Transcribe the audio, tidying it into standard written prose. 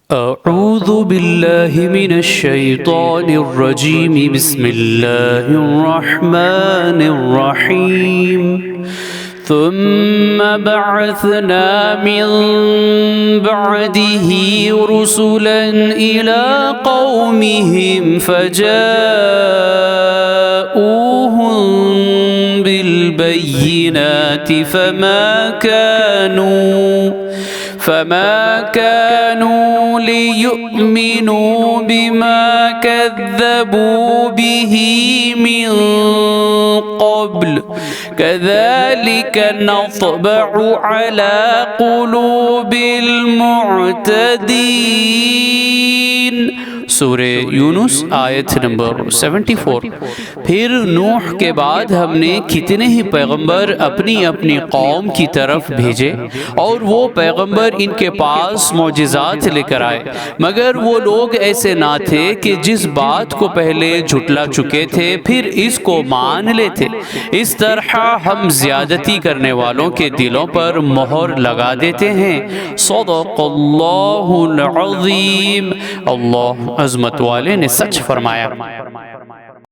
أعوذ بالله من الشيطان الرجيم بسم الله الرحمن الرحيم ثم بعثنا من بعده رسلا إلى قومهم فجاءوهم بالبينات فما كانوا ليؤمنوا بما كذبوا به من قبل كذلك نطبع على قلوب المعتدين। सूरे यूनुस आयत नंबर 74। फिर नूह के बाद हमने कितने ही पैगंबर अपनी अपनी कौम की तरफ भेजे और वो पैगंबर इनके पास मौजिज़ात लेकर आए, मगर वो लोग ऐसे ना थे कि जिस बात को पहले झुटला चुके थे फिर इसको मान लेते। इस तरह हम ज़्यादती करने वालों के दिलों पर मोहर लगा देते हैं। सदक़ल्लाहुल अज़ीम। अल्लाह अज़मत वाले ने सच फरमाया।